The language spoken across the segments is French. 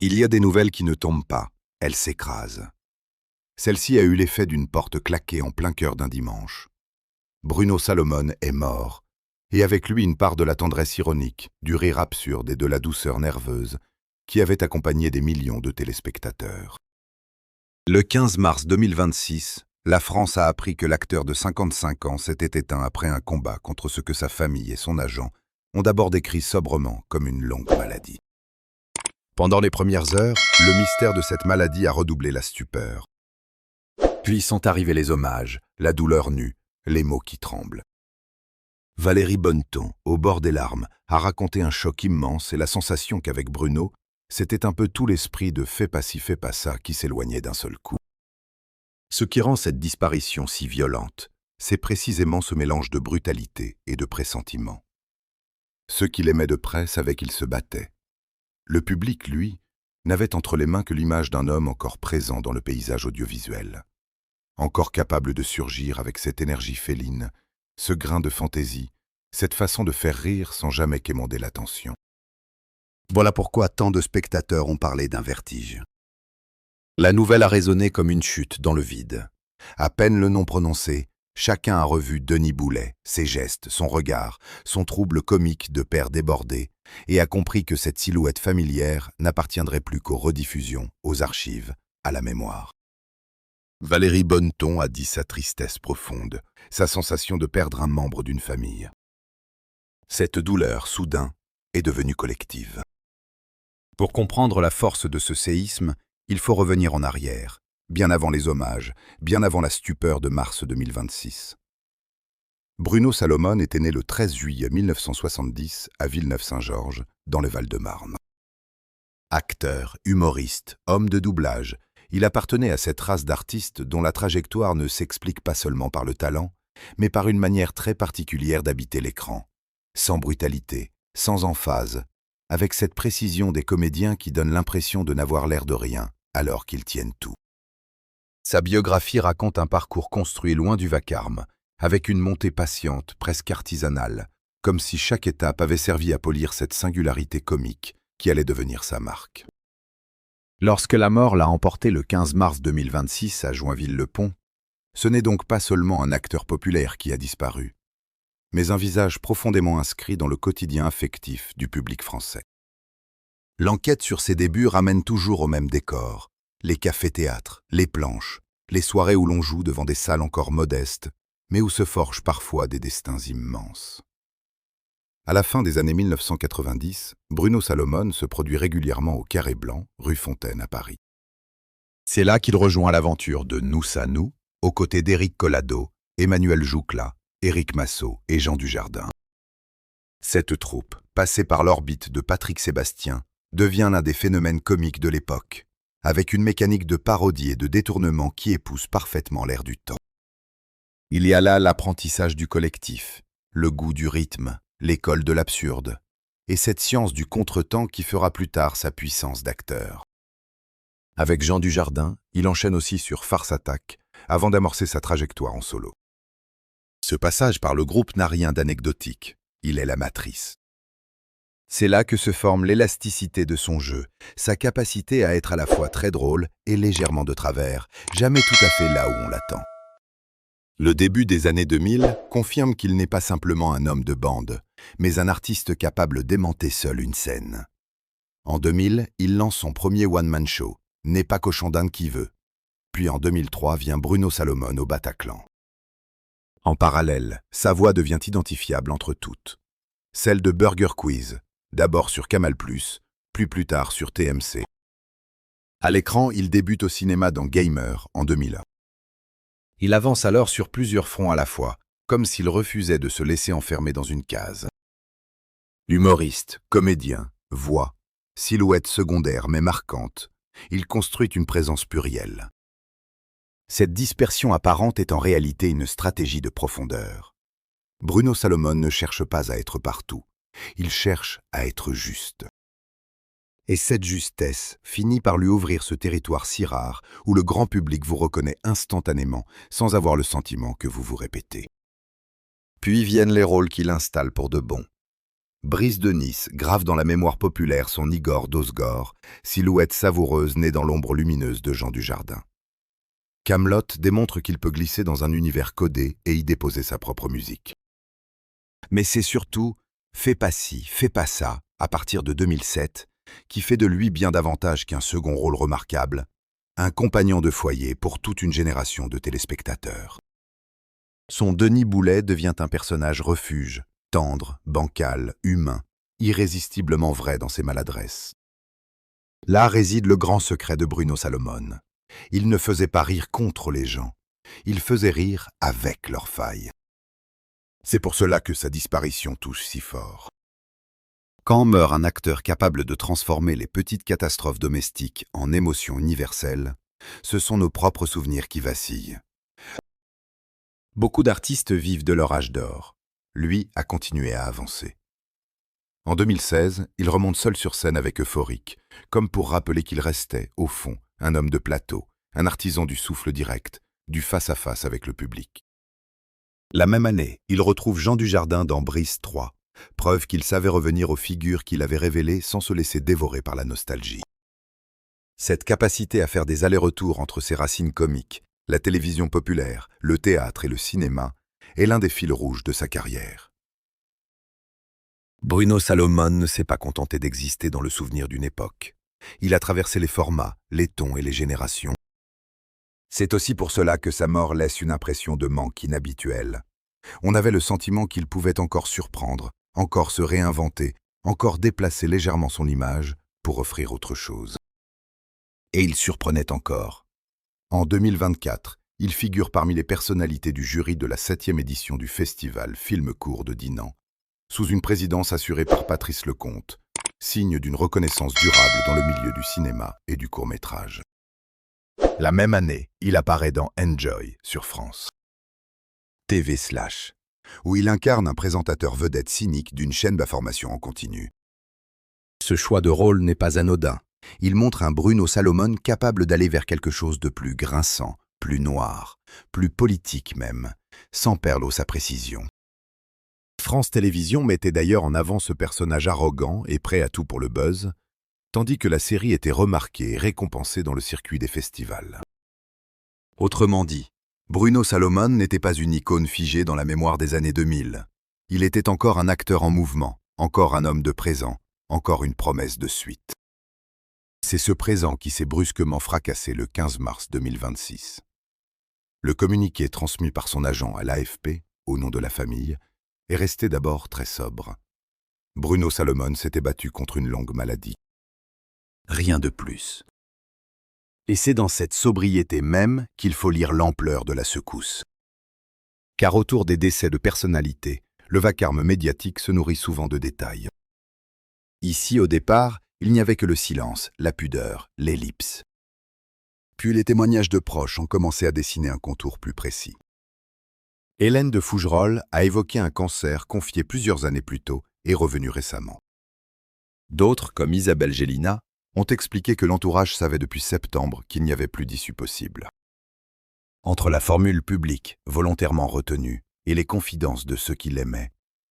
Il y a des nouvelles qui ne tombent pas, elles s'écrasent. Celle-ci a eu l'effet d'une porte claquée en plein cœur d'un dimanche. Bruno Salomon est mort, et avec lui une part de la tendresse ironique, du rire absurde et de la douceur nerveuse qui avait accompagné des millions de téléspectateurs. Le 15 mars 2026, la France a appris que l'acteur de 55 ans s'était éteint après un combat contre ce que sa famille et son agent ont d'abord décrit sobrement comme une longue maladie. Pendant les premières heures, le mystère de cette maladie a redoublé la stupeur. Puis sont arrivés les hommages, la douleur nue, les mots qui tremblent. Valérie Bonneton, au bord des larmes, a raconté un choc immense et la sensation qu'avec Bruno, c'était un peu tout l'esprit de « fais pas ci, fais pas ça » qui s'éloignait d'un seul coup. Ce qui rend cette disparition si violente, c'est précisément ce mélange de brutalité et de pressentiment. Ceux qui l'aimaient de près savaient qu'il se battait. Le public, lui, n'avait entre les mains que l'image d'un homme encore présent dans le paysage audiovisuel, encore capable de surgir avec cette énergie féline, ce grain de fantaisie, cette façon de faire rire sans jamais quémander l'attention. Voilà pourquoi tant de spectateurs ont parlé d'un vertige. La nouvelle a résonné comme une chute dans le vide. À peine le nom prononcé, chacun a revu Denis Boulet, ses gestes, son regard, son trouble comique de père débordé, et a compris que cette silhouette familière n'appartiendrait plus qu'aux rediffusions, aux archives, à la mémoire. Valérie Bonneton a dit sa tristesse profonde, sa sensation de perdre un membre d'une famille. Cette douleur, soudain, est devenue collective. Pour comprendre la force de ce séisme, il faut revenir en arrière, bien avant les hommages, bien avant la stupeur de mars 2026. Bruno Salomon était né le 13 juillet 1970 à Villeneuve-Saint-Georges, dans le Val-de-Marne. Acteur, humoriste, homme de doublage, il appartenait à cette race d'artistes dont la trajectoire ne s'explique pas seulement par le talent, mais par une manière très particulière d'habiter l'écran, sans brutalité, sans emphase, avec cette précision des comédiens qui donnent l'impression de n'avoir l'air de rien, alors qu'ils tiennent tout. Sa biographie raconte un parcours construit loin du vacarme, avec une montée patiente, presque artisanale, comme si chaque étape avait servi à polir cette singularité comique qui allait devenir sa marque. Lorsque la mort l'a emporté le 15 mars 2026 à Joinville-le-Pont, ce n'est donc pas seulement un acteur populaire qui a disparu, mais un visage profondément inscrit dans le quotidien affectif du public français. L'enquête sur ses débuts ramène toujours au même décor, les cafés-théâtres, les planches, les soirées où l'on joue devant des salles encore modestes, mais où se forgent parfois des destins immenses. À la fin des années 1990, Bruno Salomon se produit régulièrement au Carré Blanc, rue Fontaine à Paris. C'est là qu'il rejoint l'aventure de Nous à nous, aux côtés d'Éric Collado, Emmanuel Joucla, Éric Massot et Jean Dujardin. Cette troupe, passée par l'orbite de Patrick Sébastien, devient l'un des phénomènes comiques de l'époque, avec une mécanique de parodie et de détournement qui épouse parfaitement l'air du temps. Il y a là l'apprentissage du collectif, le goût du rythme, l'école de l'absurde, et cette science du contretemps qui fera plus tard sa puissance d'acteur. Avec Jean Dujardin, il enchaîne aussi sur Farce Attaque, avant d'amorcer sa trajectoire en solo. Ce passage par le groupe n'a rien d'anecdotique, il est la matrice. C'est là que se forme l'élasticité de son jeu, sa capacité à être à la fois très drôle et légèrement de travers, jamais tout à fait là où on l'attend. Le début des années 2000 confirme qu'il n'est pas simplement un homme de bande, mais un artiste capable d'aimanter seul une scène. En 2000, il lance son premier one-man show, N'est pas cochon d'Inde qui veut. Puis en 2003 vient Bruno Salomon au Bataclan. En parallèle, sa voix devient identifiable entre toutes. Celle de Burger Quiz, d'abord sur Canal+, puis plus tard sur TMC. À l'écran, il débute au cinéma dans Gamer en 2001. Il avance alors sur plusieurs fronts à la fois, comme s'il refusait de se laisser enfermer dans une case. Humoriste, comédien, voix, silhouette secondaire mais marquante, il construit une présence plurielle. Cette dispersion apparente est en réalité une stratégie de profondeur. Bruno Salomon ne cherche pas à être partout, il cherche à être juste. Et cette justesse finit par lui ouvrir ce territoire si rare où le grand public vous reconnaît instantanément sans avoir le sentiment que vous vous répétez. Puis viennent les rôles qu'il installe pour de bon. Brice de Nice grave dans la mémoire populaire son Igor d'Osgore, silhouette savoureuse née dans l'ombre lumineuse de Jean Dujardin. Kaamelott démontre qu'il peut glisser dans un univers codé et y déposer sa propre musique. Mais c'est surtout Fais pas ci, fais pas ça, à partir de 2007, qui fait de lui bien davantage qu'un second rôle remarquable, un compagnon de foyer pour toute une génération de téléspectateurs. Son Denis Boulet devient un personnage refuge, tendre, bancal, humain, irrésistiblement vrai dans ses maladresses. Là réside le grand secret de Bruno Salomon. Il ne faisait pas rire contre les gens, il faisait rire avec leurs failles. C'est pour cela que sa disparition touche si fort. Quand meurt un acteur capable de transformer les petites catastrophes domestiques en émotions universelles, ce sont nos propres souvenirs qui vacillent. Beaucoup d'artistes vivent de leur âge d'or. Lui a continué à avancer. En 2016, il remonte seul sur scène avec Euphorique, comme pour rappeler qu'il restait, au fond, un homme de plateau, un artisan du souffle direct, du face-à-face avec le public. La même année, il retrouve Jean Dujardin dans Brice 3, preuve qu'il savait revenir aux figures qu'il avait révélées sans se laisser dévorer par la nostalgie. Cette capacité à faire des allers-retours entre ses racines comiques, la télévision populaire, le théâtre et le cinéma, est l'un des fils rouges de sa carrière. Bruno Salomon ne s'est pas contenté d'exister dans le souvenir d'une époque. Il a traversé les formats, les tons et les générations. C'est aussi pour cela que sa mort laisse une impression de manque inhabituel. On avait le sentiment qu'il pouvait encore surprendre, encore se réinventer, encore déplacer légèrement son image pour offrir autre chose. Et il surprenait encore. En 2024, il figure parmi les personnalités du jury de la 7e édition du festival Film Court de Dinan, sous une présidence assurée par Patrice Lecomte, signe d'une reconnaissance durable dans le milieu du cinéma et du court-métrage. La même année, il apparaît dans Enjoy sur France TV/, où il incarne un présentateur vedette cynique d'une chaîne d'information en continu. Ce choix de rôle n'est pas anodin. Il montre un Bruno Salomon capable d'aller vers quelque chose de plus grinçant, plus noir, plus politique même, sans perdre sa précision. France Télévisions mettait d'ailleurs en avant ce personnage arrogant et prêt à tout pour le buzz, tandis que la série était remarquée et récompensée dans le circuit des festivals. Autrement dit, Bruno Salomon n'était pas une icône figée dans la mémoire des années 2000. Il était encore un acteur en mouvement, encore un homme de présent, encore une promesse de suite. C'est ce présent qui s'est brusquement fracassé le 15 mars 2026. Le communiqué transmis par son agent à l'AFP, au nom de la famille, est resté d'abord très sobre. Bruno Salomon s'était battu contre une longue maladie. Rien de plus. Et c'est dans cette sobriété même qu'il faut lire l'ampleur de la secousse. Car autour des décès de personnalités, le vacarme médiatique se nourrit souvent de détails. Ici, au départ, il n'y avait que le silence, la pudeur, l'ellipse. Puis les témoignages de proches ont commencé à dessiner un contour plus précis. Hélène de Fougerolles a évoqué un cancer confié plusieurs années plus tôt et revenu récemment. D'autres, comme Isabelle Gélina, ont expliqué que l'entourage savait depuis septembre qu'il n'y avait plus d'issue possible. Entre la formule publique, volontairement retenue, et les confidences de ceux qui l'aimaient,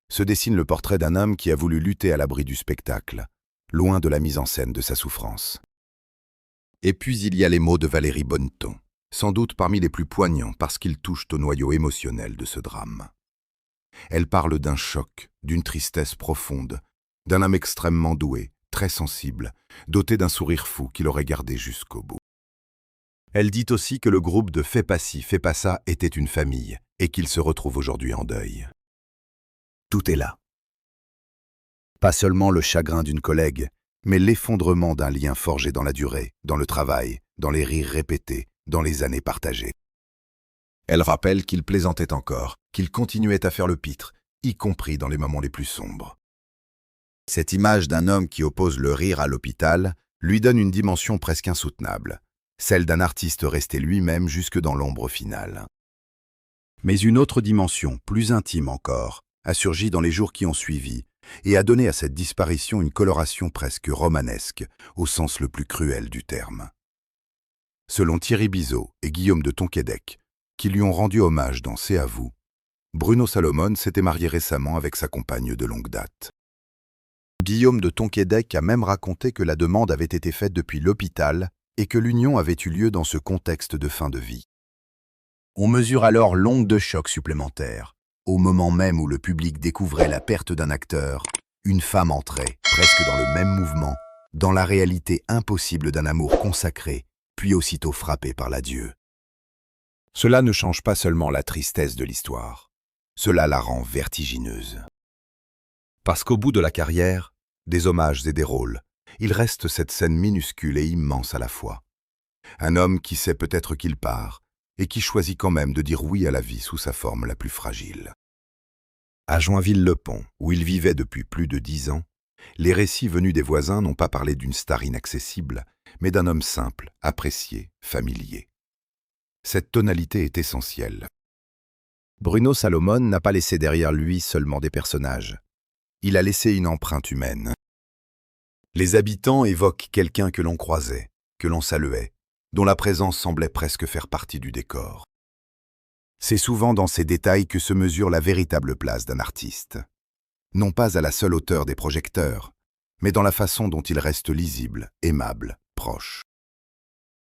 se dessine le portrait d'un homme qui a voulu lutter à l'abri du spectacle, loin de la mise en scène de sa souffrance. Et puis il y a les mots de Valérie Bonneton, sans doute parmi les plus poignants parce qu'ils touchent au noyau émotionnel de ce drame. Elle parle d'un choc, d'une tristesse profonde, d'un homme extrêmement doué, très sensible, doté d'un sourire fou qu'il aurait gardé jusqu'au bout. Elle dit aussi que le groupe de Fais pas ci, fais pas ça était une famille et qu'il se retrouve aujourd'hui en deuil. Tout est là. Pas seulement le chagrin d'une collègue, mais l'effondrement d'un lien forgé dans la durée, dans le travail, dans les rires répétés, dans les années partagées. Elle rappelle qu'il plaisantait encore, qu'il continuait à faire le pitre, y compris dans les moments les plus sombres. Cette image d'un homme qui oppose le rire à l'hôpital lui donne une dimension presque insoutenable, celle d'un artiste resté lui-même jusque dans l'ombre finale. Mais une autre dimension, plus intime encore, a surgi dans les jours qui ont suivi et a donné à cette disparition une coloration presque romanesque, au sens le plus cruel du terme. Selon Thierry Bizot et Guillaume de Tonquédec, qui lui ont rendu hommage dans C'est à vous, Bruno Salomon s'était marié récemment avec sa compagne de longue date. Guillaume de Tonquédec a même raconté que la demande avait été faite depuis l'hôpital et que l'union avait eu lieu dans ce contexte de fin de vie. On mesure alors l'onde de choc supplémentaire. Au moment même où le public découvrait la perte d'un acteur, une femme entrait, presque dans le même mouvement, dans la réalité impossible d'un amour consacré, puis aussitôt frappé par l'adieu. Cela ne change pas seulement la tristesse de l'histoire, cela la rend vertigineuse. Parce qu'au bout de la carrière, des hommages et des rôles, il reste cette scène minuscule et immense à la fois. Un homme qui sait peut-être qu'il part, et qui choisit quand même de dire oui à la vie sous sa forme la plus fragile. À Joinville-le-Pont, où il vivait depuis plus de 10 ans, les récits venus des voisins n'ont pas parlé d'une star inaccessible, mais d'un homme simple, apprécié, familier. Cette tonalité est essentielle. Bruno Salomon n'a pas laissé derrière lui seulement des personnages. Il a laissé une empreinte humaine. Les habitants évoquent quelqu'un que l'on croisait, que l'on saluait, dont la présence semblait presque faire partie du décor. C'est souvent dans ces détails que se mesure la véritable place d'un artiste. Non pas à la seule hauteur des projecteurs, mais dans la façon dont il reste lisible, aimable, proche.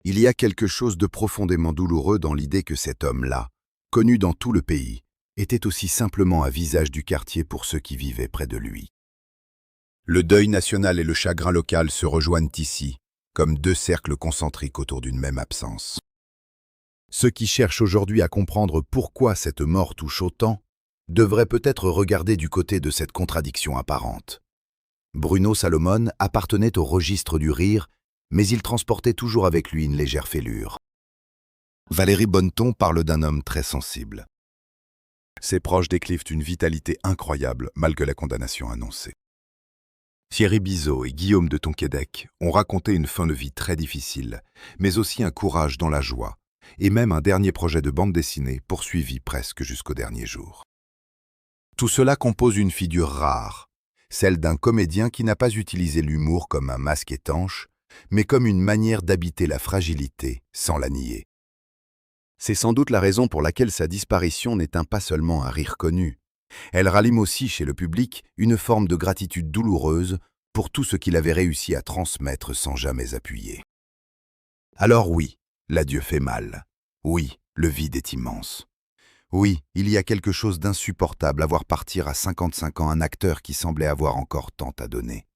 Il y a quelque chose de profondément douloureux dans l'idée que cet homme-là, connu dans tout le pays, était aussi simplement un visage du quartier pour ceux qui vivaient près de lui. Le deuil national et le chagrin local se rejoignent ici, comme deux cercles concentriques autour d'une même absence. Ceux qui cherchent aujourd'hui à comprendre pourquoi cette mort touche autant devraient peut-être regarder du côté de cette contradiction apparente. Bruno Salomon appartenait au registre du rire, mais il transportait toujours avec lui une légère fêlure. Valérie Bonneton parle d'un homme très sensible. Ses proches décrivent une vitalité incroyable malgré la condamnation annoncée. Thierry Bizot et Guillaume de Tonquédec ont raconté une fin de vie très difficile, mais aussi un courage dans la joie, et même un dernier projet de bande dessinée poursuivi presque jusqu'au dernier jour. Tout cela compose une figure rare, celle d'un comédien qui n'a pas utilisé l'humour comme un masque étanche, mais comme une manière d'habiter la fragilité sans la nier. C'est sans doute la raison pour laquelle sa disparition n'éteint pas seulement un rire connu. Elle rallume aussi chez le public une forme de gratitude douloureuse pour tout ce qu'il avait réussi à transmettre sans jamais appuyer. Alors oui, l'adieu fait mal. Oui, le vide est immense. Oui, il y a quelque chose d'insupportable à voir partir à 55 ans un acteur qui semblait avoir encore tant à donner.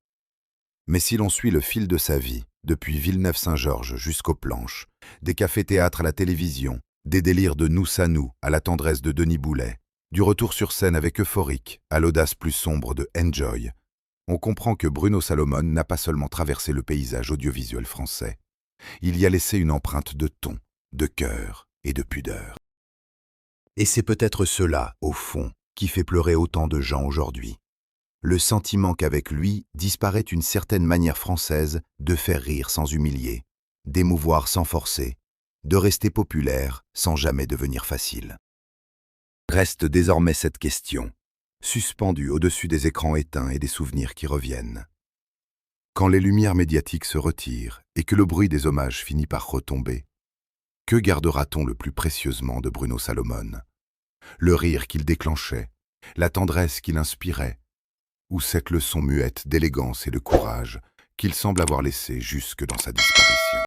Mais si l'on suit le fil de sa vie, depuis Villeneuve-Saint-Georges jusqu'aux planches, des cafés-théâtres à la télévision, des délires de Nous à nous à la tendresse de Denis Boulet, du retour sur scène avec Euphorique à l'audace plus sombre de Enjoy, on comprend que Bruno Salomon n'a pas seulement traversé le paysage audiovisuel français, il y a laissé une empreinte de ton, de cœur et de pudeur. Et c'est peut-être cela, au fond, qui fait pleurer autant de gens aujourd'hui. Le sentiment qu'avec lui disparaît une certaine manière française de faire rire sans humilier, d'émouvoir sans forcer, de rester populaire sans jamais devenir facile. Reste désormais cette question, suspendue au-dessus des écrans éteints et des souvenirs qui reviennent. Quand les lumières médiatiques se retirent et que le bruit des hommages finit par retomber, que gardera-t-on le plus précieusement de Bruno Salomon? Le rire qu'il déclenchait, la tendresse qu'il inspirait, ou cette leçon muette d'élégance et de courage qu'il semble avoir laissée jusque dans sa disparition?